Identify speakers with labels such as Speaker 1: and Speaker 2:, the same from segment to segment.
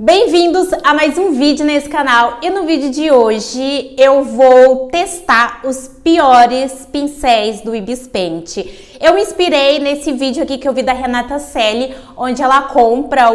Speaker 1: Bem-vindos a mais um vídeo nesse canal e no vídeo de hoje eu vou testar os piores pincéis do Ibis Paint. Eu me inspirei nesse vídeo aqui que eu vi da Renata Selle, onde ela compra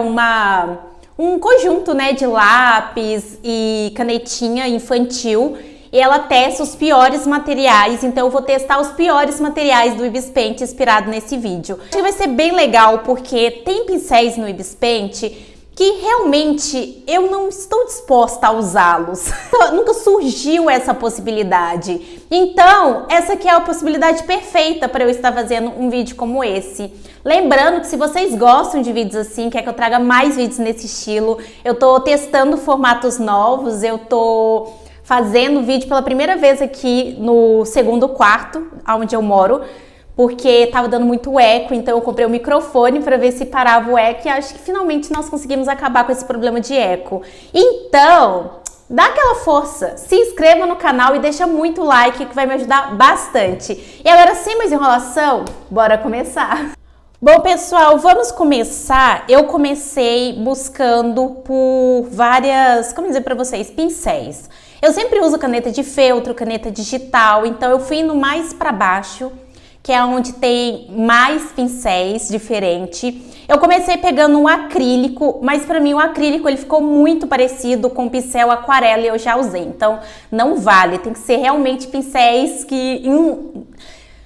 Speaker 1: um conjunto, né, de lápis e canetinha infantil e ela testa os piores materiais, então eu vou testar os piores materiais do Ibis Paint inspirado nesse vídeo. Acho que vai ser bem legal porque tem pincéis no Ibis Paint que realmente eu não estou disposta a usá-los. Nunca surgiu essa possibilidade. Então, essa aqui é a possibilidade perfeita para eu estar fazendo um vídeo como esse. Lembrando que se vocês gostam de vídeos assim, quer que eu traga mais vídeos nesse estilo, eu tô testando formatos novos, eu tô fazendo vídeo pela primeira vez aqui no segundo quarto, onde eu moro, porque tava dando muito eco, então eu comprei um microfone para ver se parava o eco e acho que finalmente nós conseguimos acabar com esse problema de eco. Então, dá aquela força, se inscreva no canal e deixa muito like que vai me ajudar bastante. E agora, sem mais enrolação, bora começar! Bom, pessoal, vamos começar. Eu comecei buscando por várias, como dizer para vocês, pincéis. Eu sempre uso caneta de feltro, caneta digital, então eu fui indo mais para baixo, que é onde tem mais pincéis diferentes. Eu comecei pegando um acrílico, mas para mim o acrílico ele ficou muito parecido com o pincel aquarela e eu já usei, então não vale, tem que ser realmente pincéis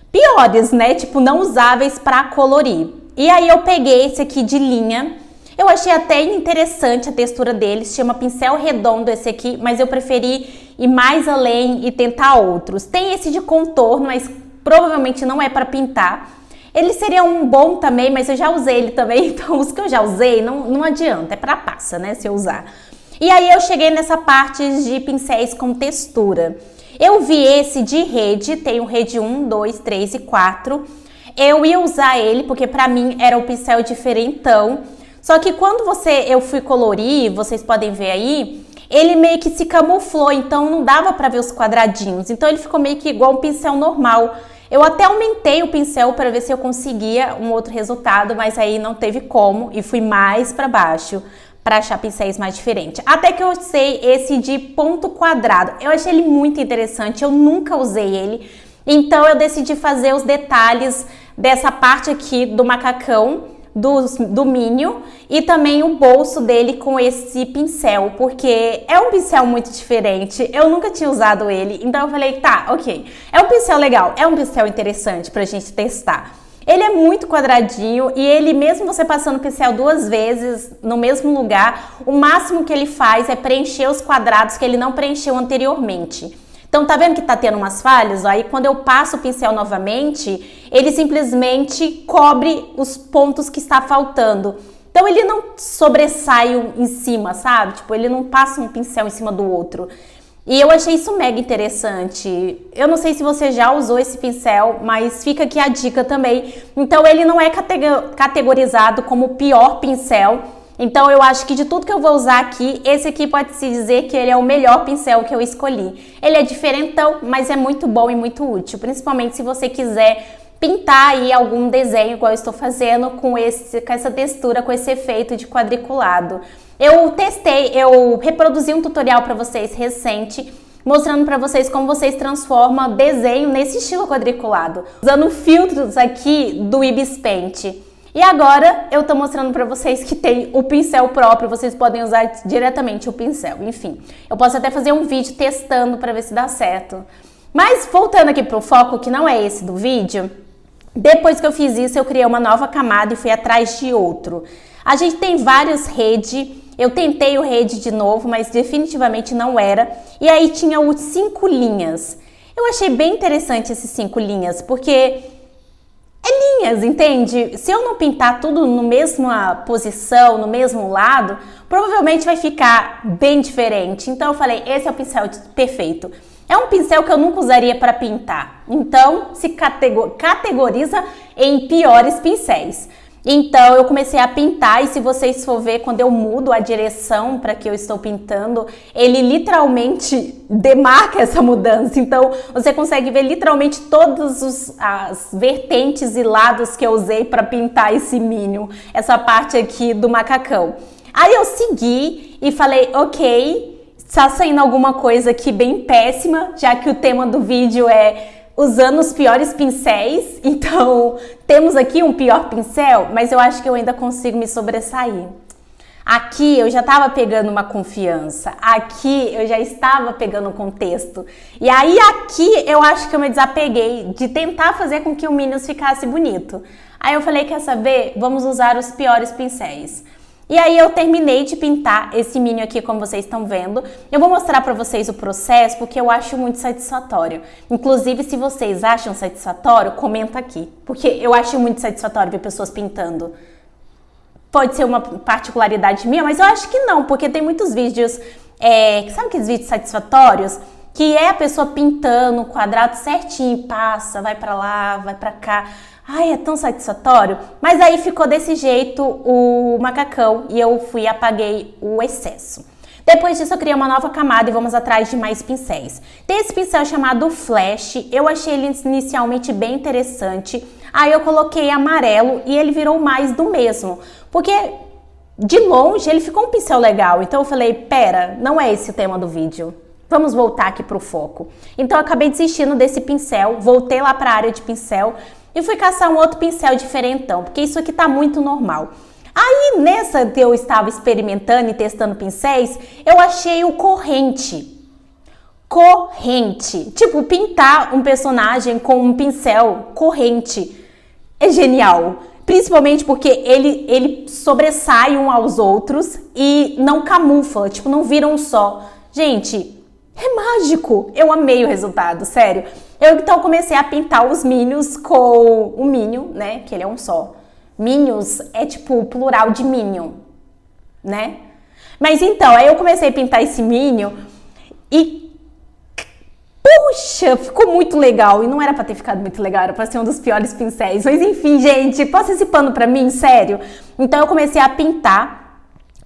Speaker 1: piores, né, tipo não usáveis para colorir. E aí eu peguei esse aqui de linha, eu achei até interessante a textura dele, se chama pincel redondo esse aqui, mas eu preferi ir mais além e tentar outros. Tem esse de contorno, mas provavelmente não é para pintar. Ele seria um bom também, mas eu já usei ele também, então os que eu já usei não adianta, é para passa, né, se eu usar. E aí eu cheguei nessa parte de pincéis com textura. Eu vi esse de rede, tem o rede 1, 2, 3 e 4. Eu ia usar ele porque para mim era um pincel diferentão. Só que quando eu fui colorir, vocês podem ver aí, ele meio que se camuflou, então não dava para ver os quadradinhos. Então ele ficou meio que igual um pincel normal. Eu até aumentei o pincel para ver se eu conseguia um outro resultado, mas aí não teve como e fui mais para baixo para achar pincéis mais diferentes. Até que eu usei esse de ponto quadrado. Eu achei ele muito interessante, eu nunca usei ele. Então eu decidi fazer os detalhes dessa parte aqui do macacão, do Minho e também o bolso dele com esse pincel, porque é um pincel muito diferente, eu nunca tinha usado ele, então eu falei, tá, ok, é um pincel legal, é um pincel interessante pra gente testar. Ele é muito quadradinho e ele, mesmo você passando o pincel duas vezes no mesmo lugar, o máximo que ele faz é preencher os quadrados que ele não preencheu anteriormente. Então, tá vendo que tá tendo umas falhas? Aí, quando eu passo o pincel novamente, ele simplesmente cobre os pontos que está faltando. Então, ele não sobressai em cima, sabe? Tipo, ele não passa um pincel em cima do outro. E eu achei isso mega interessante. Eu não sei se você já usou esse pincel, mas fica aqui a dica também. Então, ele não é categorizado como o pior pincel. Então, eu acho que de tudo que eu vou usar aqui, esse aqui pode-se dizer que ele é o melhor pincel que eu escolhi. Ele é diferentão, mas é muito bom e muito útil, principalmente se você quiser pintar aí algum desenho, igual eu estou fazendo, com essa textura, com esse efeito de quadriculado. Eu testei, eu reproduzi um tutorial para vocês recente, mostrando para vocês como vocês transformam desenho nesse estilo quadriculado, usando filtros aqui do Ibis Paint. E agora eu tô mostrando pra vocês que tem o pincel próprio, vocês podem usar diretamente o pincel, enfim. Eu posso até fazer um vídeo testando pra ver se dá certo. Mas voltando aqui pro foco, que não é esse do vídeo, depois que eu fiz isso eu criei uma nova camada e fui atrás de outro. A gente tem vários rede, eu tentei o rede de novo, mas definitivamente não era. E aí tinha os 5 linhas. Eu achei bem interessante esses 5 linhas, porque é linhas, entende? Se eu não pintar tudo na mesma posição, no mesmo lado, provavelmente vai ficar bem diferente. Então eu falei, esse é o pincel perfeito. É um pincel que eu nunca usaria para pintar. Então se categoriza em piores pincéis. Então eu comecei a pintar e se vocês for ver, quando eu mudo a direção para que eu estou pintando, ele literalmente demarca essa mudança. Então você consegue ver literalmente todas as vertentes e lados que eu usei para pintar esse Minho, essa parte aqui do macacão. Aí eu segui e falei, ok, está saindo alguma coisa aqui bem péssima, já que o tema do vídeo é usando os piores pincéis, então temos aqui um pior pincel, mas eu acho que eu ainda consigo me sobressair. Aqui eu já estava pegando uma confiança, aqui eu já estava pegando um contexto. E aí aqui eu acho que eu me desapeguei de tentar fazer com que o Minions ficasse bonito. Aí eu falei, quer saber? Vamos usar os piores pincéis. E aí eu terminei de pintar esse Minion aqui, como vocês estão vendo. Eu vou mostrar pra vocês o processo, porque eu acho muito satisfatório. Inclusive, se vocês acham satisfatório, comenta aqui. Porque eu acho muito satisfatório ver pessoas pintando. Pode ser uma particularidade minha, mas eu acho que não, porque tem muitos vídeos, sabe aqueles vídeos satisfatórios? Que é a pessoa pintando o quadrado certinho, passa, vai pra lá, vai pra cá. Ai, é tão satisfatório. Mas aí ficou desse jeito o macacão e eu fui e apaguei o excesso. Depois disso eu criei uma nova camada e vamos atrás de mais pincéis. Tem esse pincel chamado Flash, eu achei ele inicialmente bem interessante. Aí eu coloquei amarelo e ele virou mais do mesmo. Porque de longe ele ficou um pincel legal, então eu falei, pera, não é esse o tema do vídeo. Vamos voltar aqui pro foco. Então eu acabei desistindo desse pincel, voltei lá pra área de pincel e fui caçar um outro pincel diferentão, porque isso aqui tá muito normal. Aí nessa que eu estava experimentando e testando pincéis, eu achei o corrente. Corrente. Tipo, pintar um personagem com um pincel corrente. É genial. Principalmente porque ele sobressai um aos outros e não camufla, tipo, não vira um só. Gente, é mágico. Eu amei o resultado, sério. Eu então comecei a pintar os Minions com o Minion, né, que ele é um só. Minions é tipo o plural de Minion, né? Mas então, aí eu comecei a pintar esse Minion e puxa, ficou muito legal. E não era pra ter ficado muito legal, era pra ser um dos piores pincéis. Mas enfim, gente, passa esse pano pra mim, sério? Então eu comecei a pintar.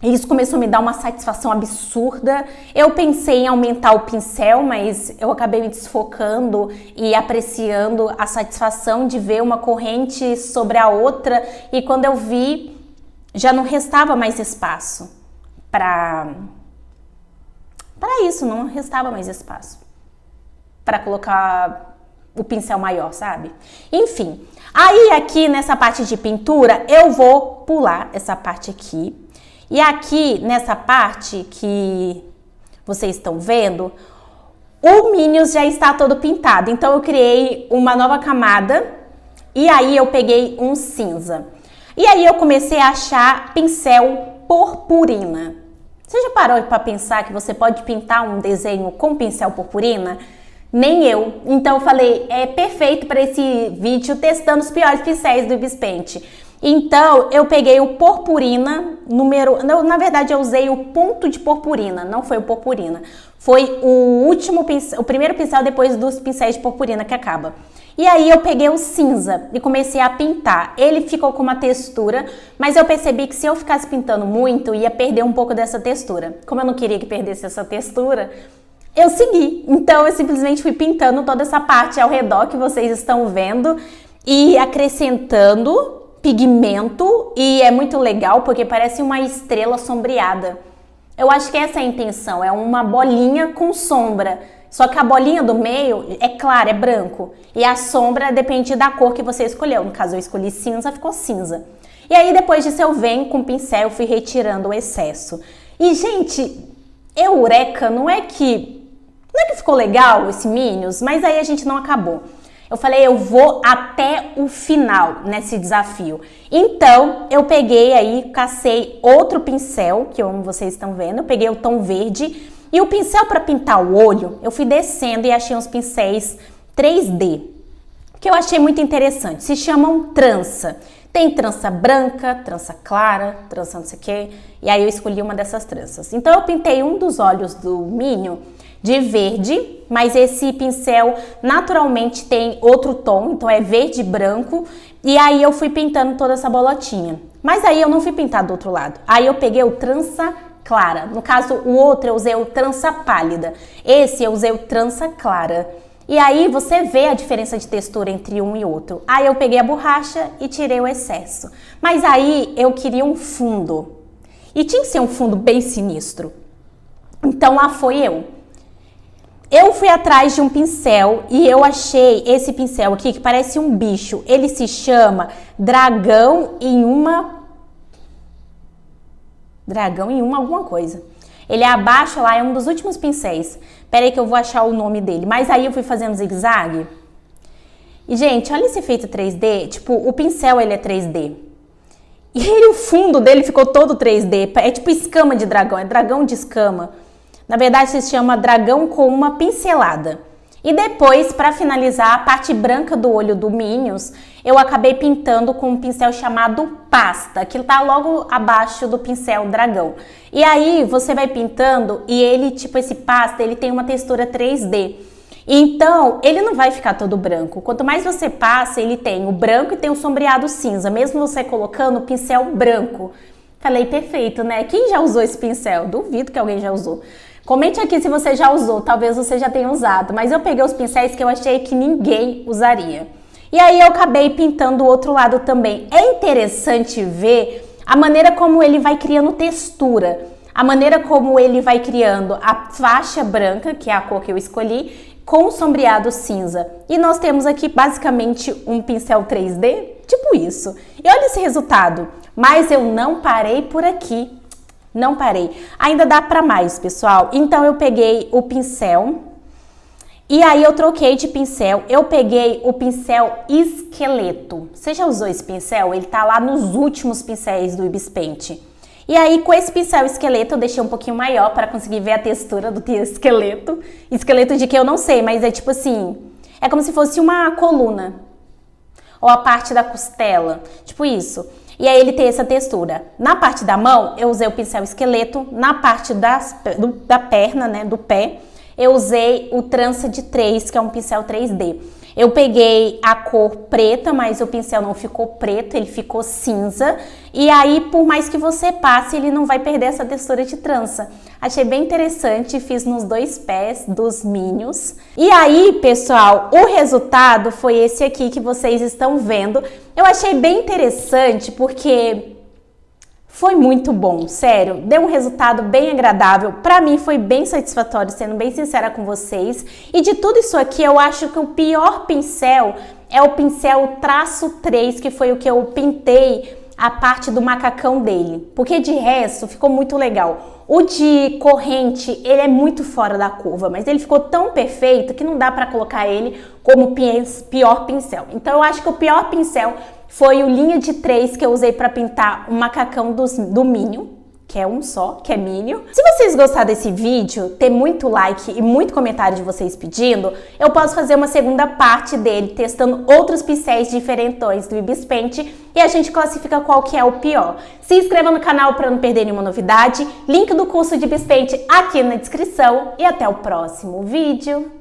Speaker 1: E isso começou a me dar uma satisfação absurda. Eu pensei em aumentar o pincel, mas eu acabei me desfocando e apreciando a satisfação de ver uma corrente sobre a outra. E quando eu vi, já não restava mais espaço para isso, não restava mais espaço para colocar o pincel maior, sabe? Enfim, aí aqui nessa parte de pintura, eu vou pular essa parte aqui. E aqui nessa parte que vocês estão vendo, o Minions já está todo pintado. Então eu criei uma nova camada e aí eu peguei um cinza. E aí eu comecei a achar pincel purpurina. Você já parou para pensar que você pode pintar um desenho com pincel purpurina? Nem eu. Então eu falei, é perfeito para esse vídeo testando os piores pincéis do Ibis Paint. Então eu peguei o purpurina na verdade eu usei o ponto de purpurina, não foi o purpurina. Foi o último pincel, o primeiro pincel depois dos pincéis de purpurina que acaba. E aí eu peguei o cinza e comecei a pintar. Ele ficou com uma textura, mas eu percebi que se eu ficasse pintando muito, ia perder um pouco dessa textura. Como eu não queria que perdesse essa textura, eu segui. Então eu simplesmente fui pintando toda essa parte ao redor que vocês estão vendo e acrescentando pigmento, e é muito legal porque parece uma estrela sombreada. Eu acho que essa é a intenção, é uma bolinha com sombra. Só que a bolinha do meio é clara, é branco. E a sombra depende da cor que você escolheu. No caso, eu escolhi cinza, ficou cinza. E aí, depois disso, eu venho com o pincel, fui retirando o excesso. E, gente, eureka, não é que ficou legal esse Minions, mas aí a gente não acabou. Eu falei, eu vou até o final nesse desafio. Então, eu peguei aí, cacei outro pincel, que como vocês estão vendo, eu peguei o tom verde. E o pincel para pintar o olho, eu fui descendo e achei uns pincéis 3D, que eu achei muito interessante. Se chamam trança. Tem trança branca, trança clara, trança não sei o quê. E aí eu escolhi uma dessas tranças. Então, eu pintei um dos olhos do Minion de verde, mas esse pincel naturalmente tem outro tom, então é verde e branco, e aí eu fui pintando toda essa bolotinha. Mas aí eu não fui pintar do outro lado, aí eu peguei o trança clara, no caso o outro eu usei o trança pálida, esse eu usei o trança clara. E aí você vê a diferença de textura entre um e outro. Aí eu peguei a borracha e tirei o excesso. Mas aí eu queria um fundo. E tinha que ser um fundo bem sinistro. Então lá foi eu. Eu fui atrás de um pincel e eu achei esse pincel aqui que parece um bicho. Ele se chama Dragão em uma alguma coisa. Ele é abaixo lá, é um dos últimos pincéis. Pera aí que eu vou achar o nome dele. Mas aí eu fui fazendo zigue-zague. E, gente, olha esse efeito 3D. Tipo, o pincel, ele é 3D. E o fundo dele ficou todo 3D. É tipo escama de dragão. É dragão de escama. Na verdade, se chama dragão com uma pincelada. E depois, para finalizar, a parte branca do olho do Minions, eu acabei pintando com um pincel chamado pasta, que tá logo abaixo do pincel dragão. E aí, você vai pintando e ele, tipo esse pasta, ele tem uma textura 3D. Então, ele não vai ficar todo branco. Quanto mais você passa, ele tem o branco e tem o sombreado cinza, mesmo você colocando o pincel branco. Falei, perfeito, né? Quem já usou esse pincel? Duvido que alguém já usou. Comente aqui se você já usou, talvez você já tenha usado, mas eu peguei os pincéis que eu achei que ninguém usaria. E aí eu acabei pintando o outro lado também. É interessante ver a maneira como ele vai criando textura, a maneira como ele vai criando a faixa branca, que é a cor que eu escolhi, com o sombreado cinza. E nós temos aqui basicamente um pincel 3D, tipo isso. E olha esse resultado, mas eu não parei por aqui. Não parei. Ainda dá pra mais, pessoal. Então eu peguei o pincel e aí eu troquei de pincel. Eu peguei o pincel esqueleto. Você já usou esse pincel? Ele tá lá nos últimos pincéis do Ibis Paint. E aí com esse pincel esqueleto eu deixei um pouquinho maior para conseguir ver a textura do esqueleto. Esqueleto de que eu não sei, mas é tipo assim, é como se fosse uma coluna. Ou a parte da costela, tipo isso. E aí ele tem essa textura. Na parte da mão, eu usei o pincel esqueleto. Na parte da perna, né, do pé, eu usei o trança de 3, que é um pincel 3D. Eu peguei a cor preta, mas o pincel não ficou preto, ele ficou cinza. E aí, por mais que você passe, ele não vai perder essa textura de trança. Achei bem interessante, fiz nos 2 pés dos Minions. E aí, pessoal, o resultado foi esse aqui que vocês estão vendo. Eu achei bem interessante porque foi muito bom, sério, deu um resultado bem agradável, pra mim foi bem satisfatório, sendo bem sincera com vocês. E de tudo isso aqui, eu acho que o pior pincel é o pincel traço 3, que foi o que eu pintei a parte do macacão dele, porque de resto ficou muito legal. O de corrente, ele é muito fora da curva, mas ele ficou tão perfeito que não dá pra colocar ele como pior pincel. Então eu acho que o pior pincel foi o linha de 3 que eu usei para pintar o macacão do Minion, que é um só, que é Minion. Se vocês gostaram desse vídeo, ter muito like e muito comentário de vocês pedindo, eu posso fazer uma segunda parte dele, testando outros pincéis diferentões do Ibis Paint e a gente classifica qual que é o pior. Se inscreva no canal para não perder nenhuma novidade, link do curso de Ibis Paint aqui na descrição e até o próximo vídeo.